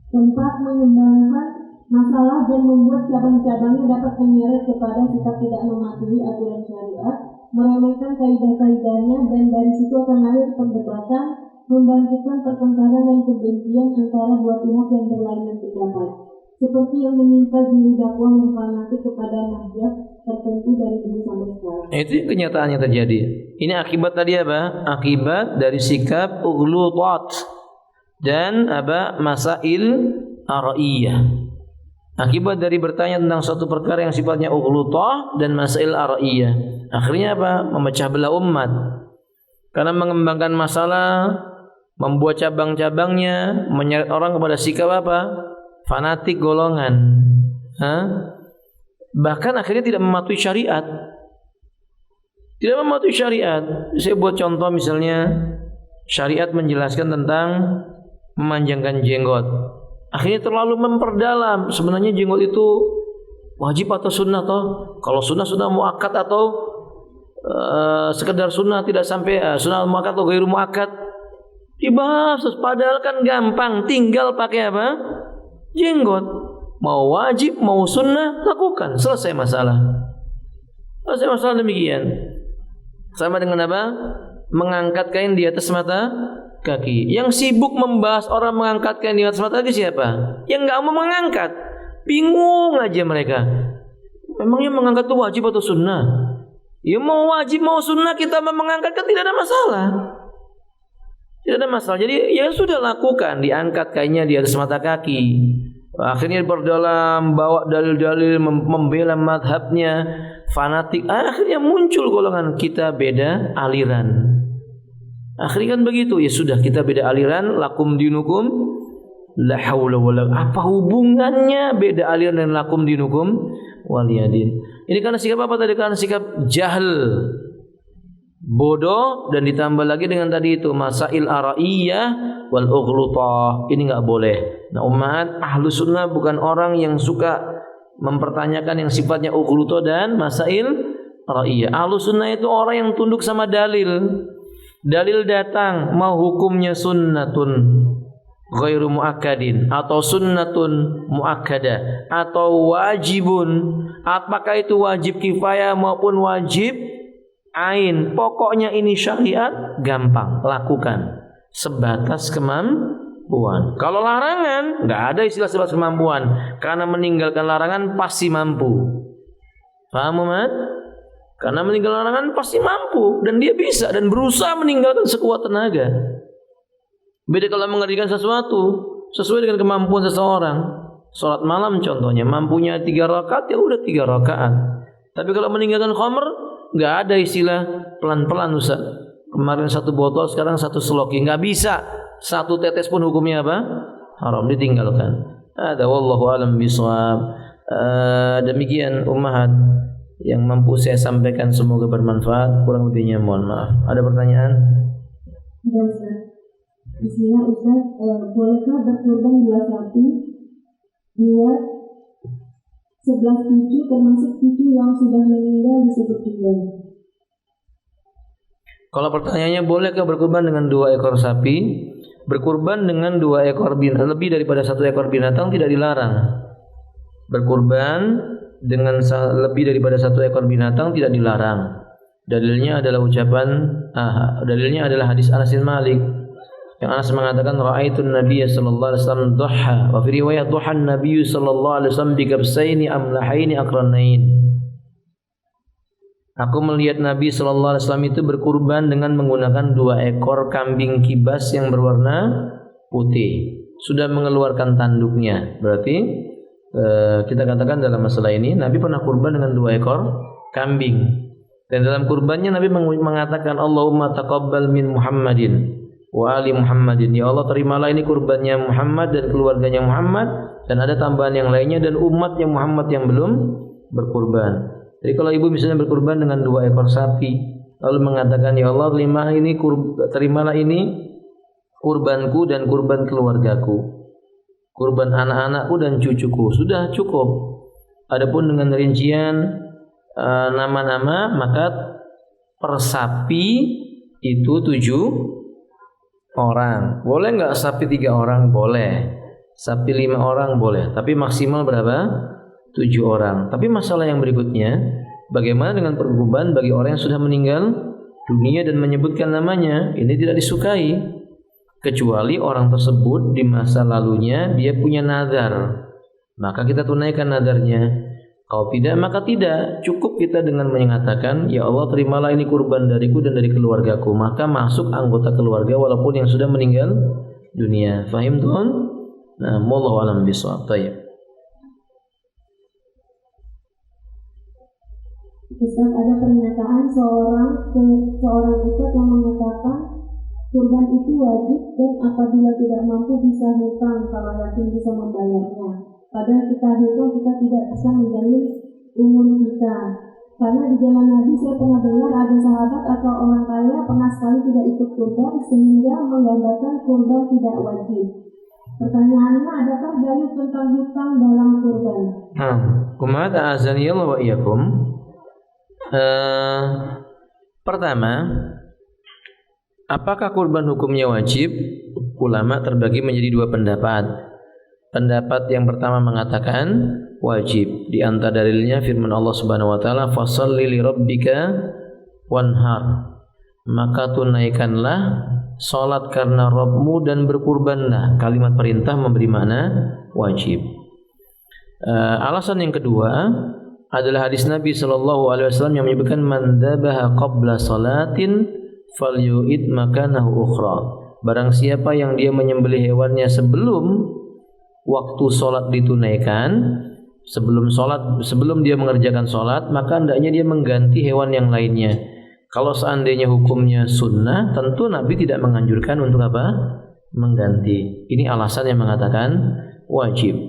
Tempat mengembangkan masalah dan membuat cabang-cabangnya dapat menyeret kepada sikap tidak mematuhi aturan syariat, meremehkan kaidah-kaidahnya, dan dari situ akan lahir perdebatan, membangkitkan pertengkaran dan kebencian antara dua pihak yang berlainan pendapat. Seperti yang menimpa juru dakwah yang fanatik kepada mazhab tertentu dari dulu sampai sekarang. Itu kenyataan yang terjadi. Ini akibat tadi apa? Akibat dari sikap ughlutat dan apa? Masail ara'iyah. Akibat dari bertanya tentang suatu perkara yang sifatnya ughlutah dan masail ara'iyah. Akhirnya apa? Memecah belah umat. Karena mengembangkan masalah, membuat cabang-cabangnya, menyeret orang kepada sikap apa? Fanatik golongan. Bahkan akhirnya tidak mematuhi syariat. Tidak mematuhi syariat. Saya buat contoh misalnya, syariat menjelaskan tentang memanjangkan jenggot. Akhirnya terlalu memperdalam. Sebenarnya jenggot itu wajib atau sunnah toh? Kalau sunnah muakkad atau sekedar sunnah, tidak sampai sunnah muakkad atau ghairu muakkad. Dibahas. Padahal kan gampang, tinggal pakai apa? Jenggot. Mau wajib, mau sunnah, lakukan. Selesai masalah. Selesai masalah demikian. Sama dengan apa? Mengangkat kain di atas mata kaki. Yang sibuk membahas orang mengangkat kain di atas mata kaki siapa? Yang nggak mau mengangkat. Bingung aja mereka. Memangnya mengangkat itu wajib atau sunnah? Ya mau wajib mau sunnah kita mengangkat kan tidak ada masalah. Tidak ada masalah. Jadi ya sudah lakukan, diangkat kainnya di atas mata kaki. Akhirnya berdalam, bawa dalil-dalil, membela madhabnya, fanatik. Akhirnya muncul golongan kita beda aliran. Akhirnya kan begitu. Ya sudah, kita beda aliran, lakum dinukum la haula wala. Apa hubungannya beda aliran dan lakum dinukum waliyadin? Ini karena sikap apa tadi? Karena sikap jahil, bodoh, dan ditambah lagi dengan tadi itu masail araiyah wal ughlutah. Ini enggak boleh. Nah, umat ahlu sunnah bukan orang yang suka mempertanyakan yang sifatnya ughlutah dan masail araiyah. Ahlu sunnah itu orang yang tunduk sama dalil. Dalil datang, mau hukumnya sunnatun ghairu muakkadin atau sunnatun muakkadah atau wajibun, apakah itu wajib kifayah maupun wajib ain, pokoknya ini syariat, gampang lakukan sebatas kemampuan. Kalau larangan nggak ada istilah sebatas kemampuan, karena meninggalkan larangan pasti mampu. Paham, Mat? Karena meninggalkan larangan pasti mampu, dan dia bisa dan berusaha meninggalkan sekuat tenaga. Beda kalau mengerjakan sesuatu sesuai dengan kemampuan seseorang. Salat malam contohnya, mampunya 3 rakaat ya udah 3 rakaat. Tapi kalau meninggalkan khamr, nggak ada istilah pelan-pelan Ustaz. Kemarin 1 botol, sekarang 1 seloki, nggak bisa. 1 tetes pun hukumnya apa? Haram, ditinggalkan. Ada wallahu alam bisawab. Demikian ummahat yang mampu saya sampaikan, semoga bermanfaat. Kurang lebihnya mohon maaf. Ada pertanyaan? Ya, Ustaz. Bismillah Ustaz, bolehkah berkurban 2 sapi buat 11 cucu termasuk cucu yang sudah meninggal disebut juga? Kalau pertanyaannya bolehkah berkurban dengan 2 ekor sapi? Berkurban dengan 2 ekor binatang, lebih daripada 1 ekor binatang tidak dilarang. Berkurban dengan lebih daripada 1 ekor binatang tidak dilarang. Dalilnya adalah dalilnya adalah hadis Anas bin Malik yang Anas mengatakan ra'aitun Nabiy sallallahu alaihi wasallam duha, wa fi riwayat duha Nabiy sallallahu alaihi wasallam bi kabsaini amlahaini aqranain. Aku melihat Nabi sallallahu alaihi wasallam itu berkurban dengan menggunakan 2 ekor kambing kibas yang berwarna putih, sudah mengeluarkan tanduknya. Berarti kita katakan dalam masalah ini Nabi pernah kurban dengan 2 ekor kambing. Dan dalam kurbannya Nabi mengatakan Allahumma taqabbal min Muhammadin wa ali Muhammadin. Ya Allah, terimalah ini kurbannya Muhammad dan keluarganya Muhammad, dan ada tambahan yang lainnya, dan umatnya Muhammad yang belum berkurban. Jadi kalau ibu misalnya berkurban dengan 2 ekor sapi, lalu mengatakan ya Allah, terimalah ini kurbanku dan kurban keluargaku, kurban anak-anakku dan cucuku, sudah cukup. Adapun dengan rincian nama-nama, maka per sapi itu 7 orang. Boleh nggak sapi 3 orang? Boleh. Sapi 5 orang boleh. Tapi maksimal berapa? 7 orang. Tapi masalah yang berikutnya, bagaimana dengan berkurban bagi orang yang sudah meninggal dunia dan menyebutkan namanya? Ini tidak disukai, kecuali orang tersebut di masa lalunya dia punya nazar, maka kita tunaikan nazarnya. Kalau tidak, maka tidak. Cukup kita dengan mengatakan ya Allah, terimalah ini kurban dariku dan dari keluargaku, maka masuk anggota keluarga walaupun yang sudah meninggal dunia. Fahim tuan? Nah, wallahu alam bisawab. Baik. Ustaz, ada pernyataan seorang ustaz yang mengatakan kurban itu wajib dan apabila tidak mampu bisa hutang kalau yakin bisa membayarnya. Padahal kita hutang, kita tidak bisa menjamin umur kita. Karena di zaman Nabi saya pernah dengar ada sahabat atau orang kaya pernah sekali tidak ikut kurban sehingga menggambarkan kurban tidak wajib. Pertanyaannya, adakah dalil tentang hutang dalam kurban? Umat azanillah wa iyyakum. Pertama, apakah kurban hukumnya wajib? Ulama terbagi menjadi 2 pendapat. Pendapat yang pertama mengatakan wajib. Di antara dalilnya firman Allah Subhanahu wa taala, "Fasholli li rabbika wanhar." Maka tunaikanlah salat karena Rabbmu dan berkurbanlah. Kalimat perintah memberi makna wajib. Alasan yang kedua adalah hadis Nabi sallallahu alaihi wasallam yang menyebutkan man dzabaha qabla salatin falyu'id makanahu ukhra. Barang siapa yang dia menyembelih hewannya sebelum waktu sholat ditunaikan, sebelum dia mengerjakan sholat, maka hendaknya dia mengganti hewan yang lainnya. Kalau seandainya hukumnya sunnah, tentu Nabi tidak menganjurkan untuk apa? Mengganti. Ini alasan yang mengatakan wajib.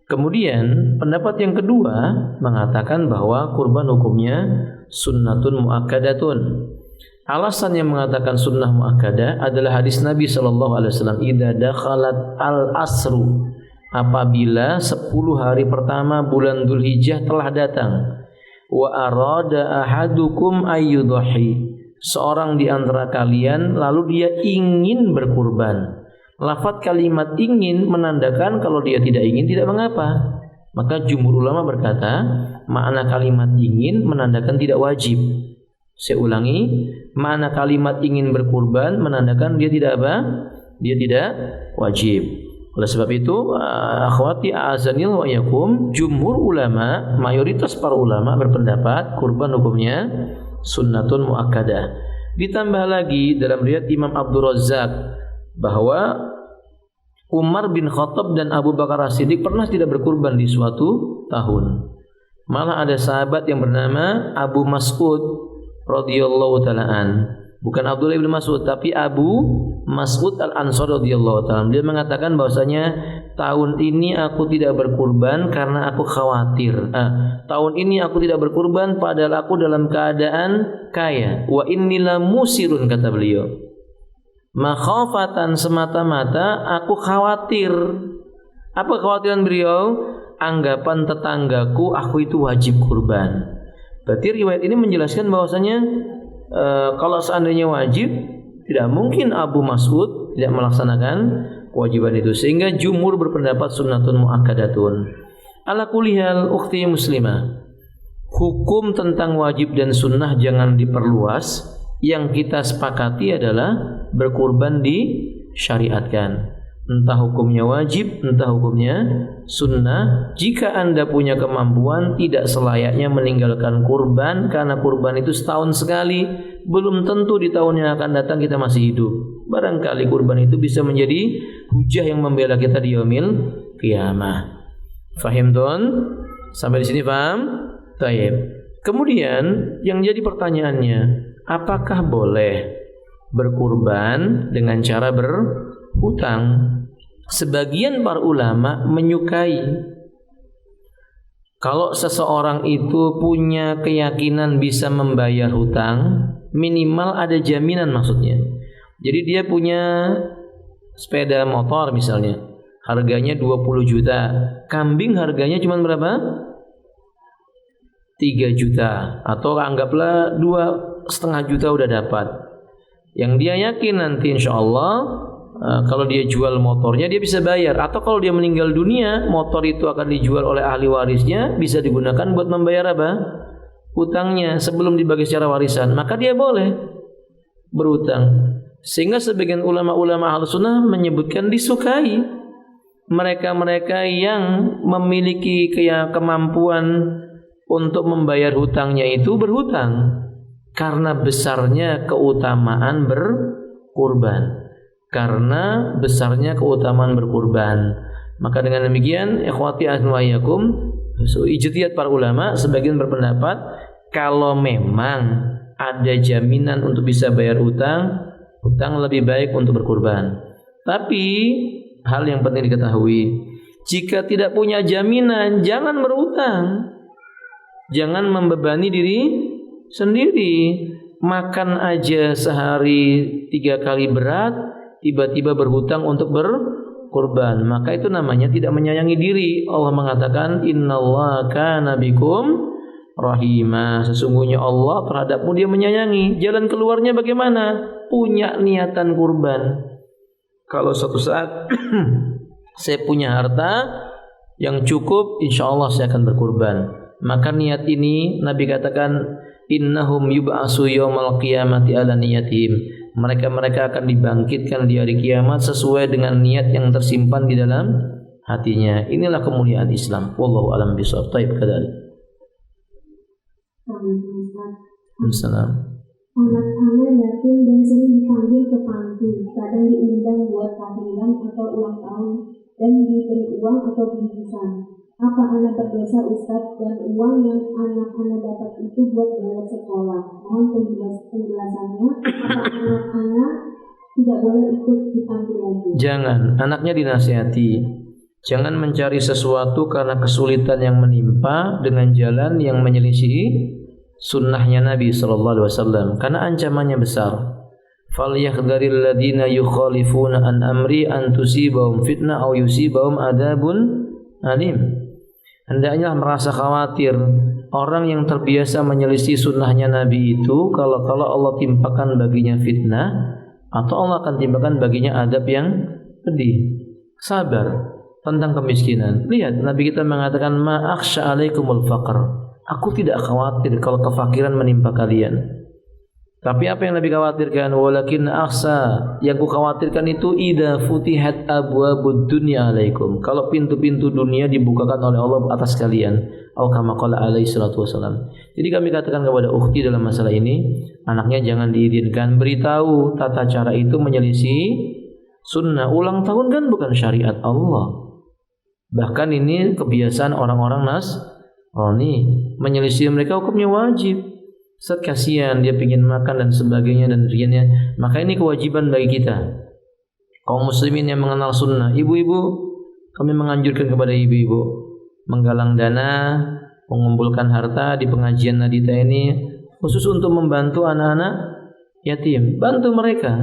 Kemudian pendapat yang kedua mengatakan bahwa kurban hukumnya sunnatun muakkadatun. Alasan yang mengatakan sunnah muakkadah adalah hadis Nabi SAW, idza dakhalat al-asru, apabila 10 hari pertama bulan Dzulhijjah telah datang, wa arada ahadukum ayyudhi, seorang di antara kalian lalu dia ingin berkurban. Lafaz kalimat ingin menandakan kalau dia tidak ingin tidak mengapa. Maka jumhur ulama berkata, makna kalimat ingin menandakan tidak wajib. Saya ulangi, makna kalimat ingin berkurban menandakan dia tidak apa? Dia tidak wajib. Oleh sebab itu, akhwati a'azanil wa yakum, jumhur ulama, mayoritas para ulama berpendapat kurban hukumnya sunnatun muakkadah. Ditambah lagi dalam riwayat Imam Abdul Razzaq bahwa Umar bin Khattab dan Abu Bakar As-Siddiq pernah tidak berkurban di suatu tahun. Malah ada sahabat yang bernama Abu Mas'ud radhiyallahu ta'ala, bukan Abdullah bin Mas'ud tapi Abu Mas'ud Al-Ansari radhiyallahu ta'ala. Dia mengatakan bahwasanya tahun ini aku tidak berkurban karena aku khawatir. Tahun ini aku tidak berkurban padahal aku dalam keadaan kaya. Wa innila musirun, kata beliau. Makhafatan, semata-mata aku khawatir. Apa kekhawatiran beliau? Anggapan tetanggaku aku itu wajib kurban. Berarti riwayat ini menjelaskan bahwasanya kalau seandainya wajib, tidak mungkin Abu Mas'ud tidak melaksanakan kewajiban itu. Sehingga jumhur berpendapat sunnatun muakkadatun. Ala kulli hal, ukhti muslimah, hukum tentang wajib dan sunnah jangan diperluas. Yang kita sepakati adalah berkurban disyariatkan. Entah hukumnya wajib, entah hukumnya sunnah. Jika Anda punya kemampuan, tidak selayaknya meninggalkan kurban, karena kurban itu setahun sekali. Belum tentu di tahun yang akan datang kita masih hidup. Barangkali kurban itu bisa menjadi hujah yang membela kita di yaumil qiyamah. Fahim don? Sampai di sini paham? Taib. Kemudian yang jadi pertanyaannya, apakah boleh berkurban dengan cara berhutang? Sebagian para ulama menyukai kalau seseorang itu punya keyakinan bisa membayar hutang, minimal ada jaminan maksudnya. Jadi dia punya sepeda motor misalnya, harganya 20 juta. Kambing harganya cuma berapa? 3 juta. Atau anggaplah 2,5 juta udah dapat. Yang dia yakin nanti insya Allah kalau dia jual motornya dia bisa bayar. Atau kalau dia meninggal dunia, motor itu akan dijual oleh ahli warisnya, bisa digunakan buat membayar apa? Hutangnya sebelum dibagi secara warisan. Maka dia boleh berhutang. Sehingga sebagian ulama-ulama Ahlussunnah menyebutkan disukai mereka-mereka yang memiliki kemampuan untuk membayar hutangnya itu berhutang, karena besarnya keutamaan berkurban. Karena besarnya keutamaan berkurban. Maka dengan demikian, ikhwati asma'iyakum, ijtihad para ulama, sebagian berpendapat kalau memang ada jaminan untuk bisa bayar hutang, hutang lebih baik untuk berkurban. Tapi hal yang penting diketahui, jika tidak punya jaminan, jangan berhutang. Jangan membebani diri sendiri. Makan aja sehari 3 kali berat, tiba-tiba berhutang untuk berkurban. Maka itu namanya tidak menyayangi diri. Allah mengatakan, innallaha kana bikum rahimah. Sesungguhnya Allah terhadapmu dia menyayangi. Jalan keluarnya bagaimana? Punya niatan kurban. Kalau suatu saat saya punya harta yang cukup, insya Allah saya akan berkurban. Maka niat ini Nabi katakan, innahum yub'asu yaumal qiyamati ala niyatihim. Mereka akan dibangkitkan di hari kiamat sesuai dengan niat yang tersimpan di dalam hatinya. Inilah kemuliaan Islam. Wallahu a'lam bishawab. Taib kadzalik. Assalam. Anak-anak yatim dan sering dipanggil ke panti, kadang diundang buat tahlilan atau ulang tahun dan diberi uang atau bingkisan. Apa anak berdosa Ustadz, dan uang yang anak-anak dapat itu buat bayar sekolah? Mohon penjelasannya. Apa anak-anak tidak boleh ikut di panti lagi? Jangan, anaknya dinasihati. Jangan mencari sesuatu karena kesulitan yang menimpa dengan jalan yang menyelisihi sunnahnya Nabi SAW, karena ancamannya besar. Falyahdharil ladzina yukhalifuna an amri an tusibahum fitnah aw yusibahum adzabun alim. Hendaknya merasa khawatir orang yang terbiasa menyelisih sunnahnya Nabi itu, kalau Allah timpakan baginya fitnah atau Allah akan timpakan baginya adab yang pedih. Sabar tentang kemiskinan. Lihat, Nabi kita mengatakan ma akhsha alaikumul faqr. Aku tidak khawatir kalau kefakiran menimpa kalian. Tapi apa yang Nabi khawatirkan? Walakin akhsha, yang ku khawatirkan itu idza futihat abwabud dunya alaikum. Kalau pintu-pintu dunia dibukakan oleh Allah atas kalian. Atau kama qala alaihi salatu wasalam. Jadi kami katakan kepada ukhti dalam masalah ini, anaknya jangan diizinkan, beritahu tata cara itu menyelisih sunnah. Ulang tahun kan bukan syariat Allah. Bahkan ini kebiasaan orang-orang Nasrani, menyelisih mereka hukumnya wajib. Kasihan dia ingin makan dan sebagainya dan sebagainya. Maka ini kewajiban bagi kita kaum muslimin yang mengenal sunnah. Ibu-ibu, kami menganjurkan kepada ibu-ibu menggalang dana, mengumpulkan harta di pengajian Nadita ini khusus untuk membantu anak-anak yatim. Bantu mereka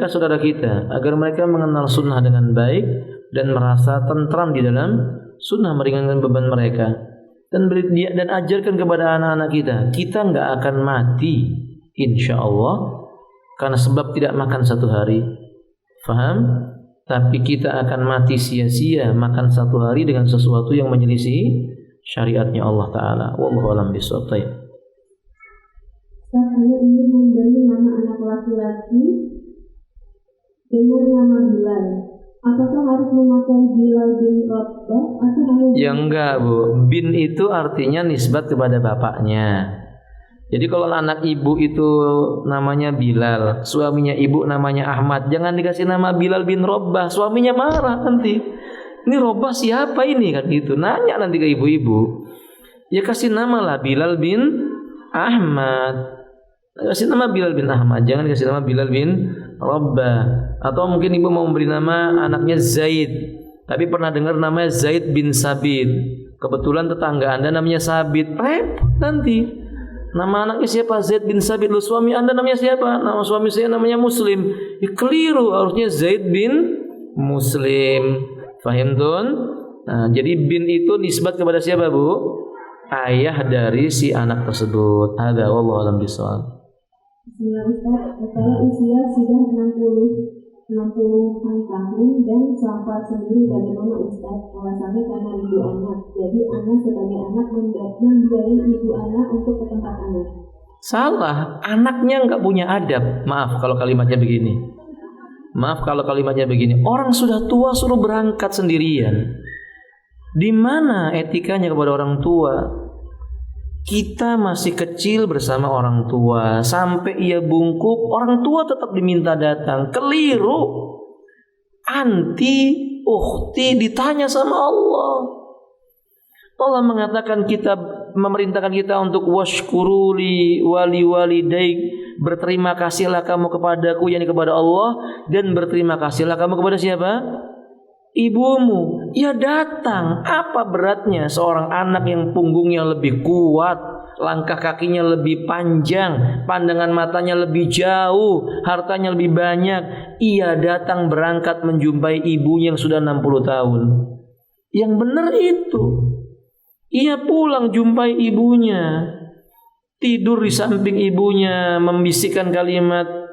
saudara kita, agar mereka mengenal sunnah dengan baik dan merasa tentram di dalam sunnah, meringankan beban mereka. Dan ajarkan kepada anak-anak kita nggak akan mati insya Allah karena sebab tidak makan satu hari, faham? Tapi kita akan mati sia-sia makan satu hari dengan sesuatu yang menyelisih syariatnya Allah Ta'ala. Wallahu a'lam bishawab. Saya ingin memberi nama anak laki-laki dengan nama Bilal. Apakah harus memakai Bilal bin Rabbah atau hanya? Ya enggak, Bu. Bin itu artinya nisbat kepada bapaknya. Jadi kalau anak ibu itu namanya Bilal, suaminya ibu namanya Ahmad, jangan dikasih nama Bilal bin Rabbah. Suaminya marah nanti. Ini Rabbah siapa ini kan gitu. Nanya nanti ke ibu-ibu. Ya kasih nama lah Bilal bin Ahmad. Kasih nama Bilal bin Ahmad, jangan kasih nama Bilal bin Rabbah. Atau mungkin ibu mau memberi nama anaknya Zaid, tapi pernah dengar namanya Zaid bin Sabit. Kebetulan tetangga Anda namanya Sabit, repot nanti. Nama anaknya siapa? Zaid bin Sabit. Lu suami Anda namanya siapa? Nama suami saya namanya Muslim. Ya, keliru, harusnya Zaid bin Muslim. Fahim tun? Nah, jadi bin itu nisbat kepada siapa, Bu? Ayah dari si anak tersebut. Ada, wallahu a'lam bishawab. Bismillah Ustaz, saya usia sudah 60-an tahun dan sampah sendiri, bagaimana Ustaz? Alasannya karena ibu anak. Jadi anak sebagai anak membiayai ibu anak untuk ke tempat anak. Salah, anaknya nggak punya adab. Maaf kalau kalimatnya begini. Orang sudah tua suruh berangkat sendirian. Di mana etikanya kepada orang tua? Kita masih kecil bersama orang tua, sampai ia bungkuk, orang tua tetap diminta datang. Keliru. Anti, ukhti ditanya sama Allah. Allah mengatakan memerintahkan kita untuk washkuruli wali walidaik, berterima kasihlah kamu kepadaku, yakni kepada Allah, dan berterima kasihlah kamu kepada siapa? Ibumu. Ya datang. Apa beratnya seorang anak yang punggungnya lebih kuat, langkah kakinya lebih panjang, pandangan matanya lebih jauh, hartanya lebih banyak, ia datang berangkat menjumpai ibunya yang sudah 60 tahun. Yang benar itu. Ia pulang jumpai ibunya, tidur di samping ibunya, membisikkan kalimat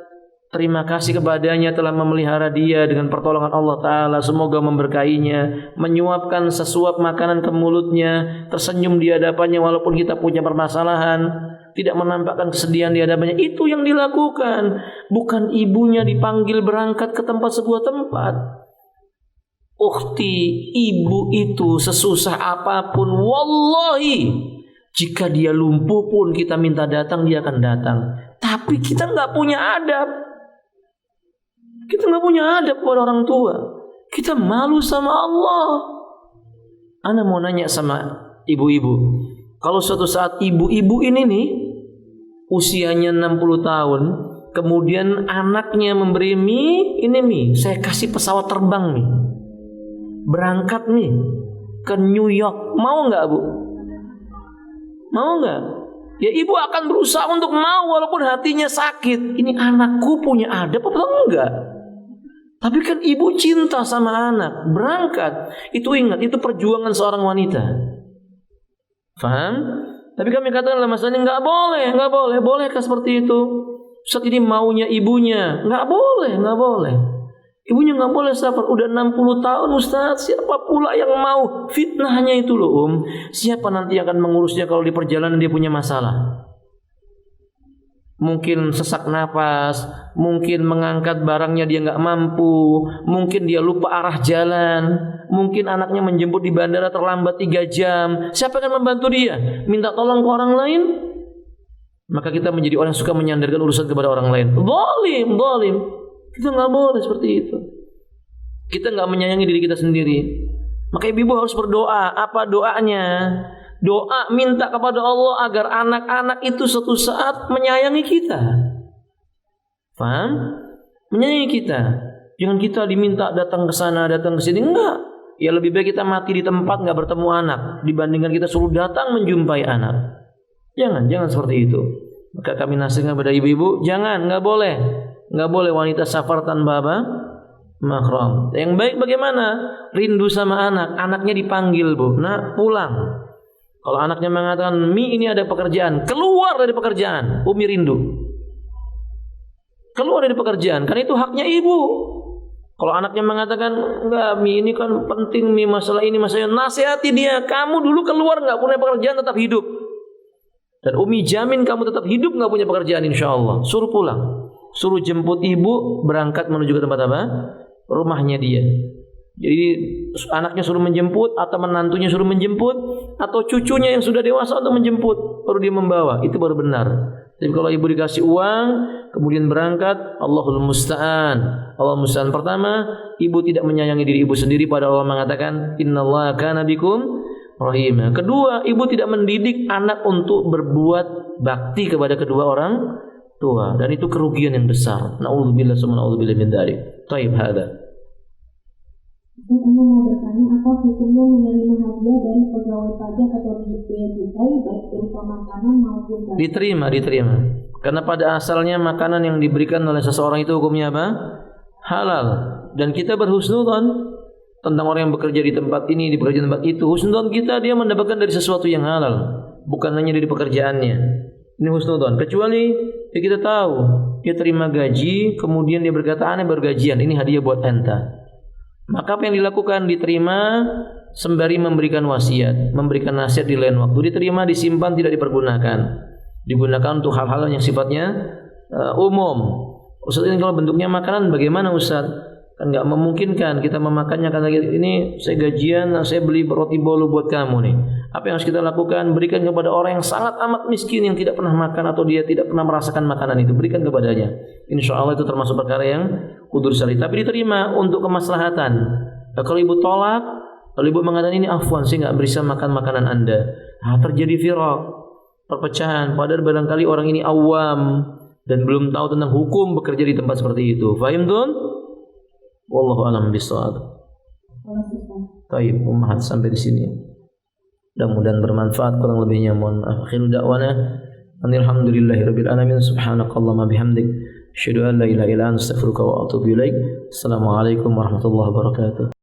terima kasih kepadanya telah memelihara dia dengan pertolongan Allah Ta'ala, semoga memberkahinya, menyuapkan sesuap makanan ke mulutnya, tersenyum di hadapannya walaupun kita punya permasalahan, tidak menampakkan kesedihan di hadapannya. Itu yang dilakukan, bukan ibunya dipanggil berangkat ke sebuah tempat. Ukhti, ibu itu sesusah apapun, wallahi, jika dia lumpuh pun kita minta datang, dia akan datang. Tapi kita nggak punya adab. Kita nggak punya adab kepada orang tua. Kita malu sama Allah. Ana mau nanya sama ibu-ibu, kalau suatu saat ibu-ibu ini nih usianya 60 tahun, kemudian anaknya memberi mie, saya kasih pesawat terbang nih, berangkat nih ke New York, mau nggak Bu? Mau nggak? Ya ibu akan berusaha untuk mau walaupun hatinya sakit. Ini anakku punya adab apa enggak? Tapi kan ibu cinta sama anak, berangkat. Itu ingat, itu perjuangan seorang wanita. Faham? Tapi kami katakan dalam masalah ini nggak boleh. Bolehkah seperti itu? Ustaz, ini maunya ibunya. Nggak boleh. Ibunya nggak boleh safar. Udah 60 tahun Ustaz. Siapa pula yang mau? Fitnahnya itu loh Siapa nanti yang akan mengurusnya kalau di perjalanan dia punya masalah? Mungkin sesak napas, mungkin mengangkat barangnya dia nggak mampu, mungkin dia lupa arah jalan, mungkin anaknya menjemput di bandara terlambat 3 jam. Siapa yang akan membantu dia? Minta tolong ke orang lain? Maka kita menjadi orang yang suka menyandarkan urusan kepada orang lain. Zalim. Kita nggak boleh seperti itu. Kita nggak menyayangi diri kita sendiri. Maka ibu harus berdoa. Apa doanya? Doa minta kepada Allah agar anak-anak itu suatu saat menyayangi kita. Paham? Menyayangi kita. Jangan kita diminta datang ke sana, datang ke sini. Enggak. Ya lebih baik kita mati di tempat nggak bertemu anak dibandingkan kita suruh datang menjumpai anak. Jangan seperti itu. Maka kami nasihatkan kepada ibu-ibu, nggak boleh wanita safar tanpa apa? Mahram. Yang baik bagaimana? Rindu sama anak, anaknya dipanggil Bu, nak pulang. Kalau anaknya mengatakan, Mi ini ada pekerjaan, keluar dari pekerjaan. Umi rindu. Keluar dari pekerjaan, karena itu haknya ibu. Kalau anaknya mengatakan, enggak Mi ini kan penting Mi masalah ini, nasihati dia. Kamu dulu keluar nggak punya pekerjaan tetap hidup. Dan Umi jamin kamu tetap hidup nggak punya pekerjaan insya Allah. Suruh pulang. Suruh jemput ibu berangkat menuju ke tempat apa? Rumahnya dia. Jadi anaknya suruh menjemput atau menantunya suruh menjemput atau cucunya yang sudah dewasa untuk menjemput baru dia membawa, itu baru benar. Tapi kalau ibu dikasih uang kemudian berangkat, Allahul Musta'an. Pertama, ibu tidak menyayangi diri ibu sendiri, padahal Allah mengatakan innallaha kana bikum rahima. Kedua, ibu tidak mendidik anak untuk berbuat bakti kepada kedua orang tua, dan itu kerugian yang besar. Na'udzubillah summa na'udzubillah min dzalik. Taib hada. Saya mau bertanya, apa hukumnya menerima hadiah dari pegawai pajak atau bea cukai baik berupa makanan maupun barang? Diterima. Karena pada asalnya makanan yang diberikan oleh seseorang itu hukumnya apa? Halal. Dan kita berhusnudzon tentang orang yang bekerja di tempat ini, bekerja di tempat itu. Husnudzon kita dia mendapatkan dari sesuatu yang halal, bukan hanya dari pekerjaannya. Ini husnudzon. Kecuali ya kita tahu dia terima gaji, kemudian dia berkata aneh bergajian, ini hadiah buat enta. Maka apa yang dilakukan? Diterima sembari memberikan wasiat, memberikan nasihat di lain waktu. Diterima, disimpan, tidak dipergunakan. Digunakan untuk hal-hal yang sifatnya umum. Ustaz, ini kalau bentuknya makanan bagaimana Ustaz? Kan nggak memungkinkan kita memakannya karena ini saya gajian, saya beli roti bolu buat kamu nih. Apa yang harus kita lakukan? Berikan kepada orang yang sangat amat miskin yang tidak pernah makan atau dia tidak pernah merasakan makanan itu. Berikan kepadanya. Insya Allah itu termasuk perkara yang kudur syar'i. Tapi diterima untuk kemaslahatan. Nah, kalau ibu tolak, kalau ibu mengatakan ini afwan, saya nggak bisa makan makanan Anda. Terjadi firaq, perpecahan. Padahal barangkali orang ini awam dan belum tahu tentang hukum bekerja di tempat seperti itu. Fahim tuan? Wallahu a'lam bishawab. Baik, ummahat sampai di sini. Mudah-mudahan bermanfaat, kurang lebihnya mohon maaf. Akhiru da'wana alhamdulillahirabbil alamin, subhanakallahumma bihamdik, asyhadu an la ilaha illa anta, astaghfiruka wa atubu ilaik. Assalamualaikum warahmatullahi wabarakatuh.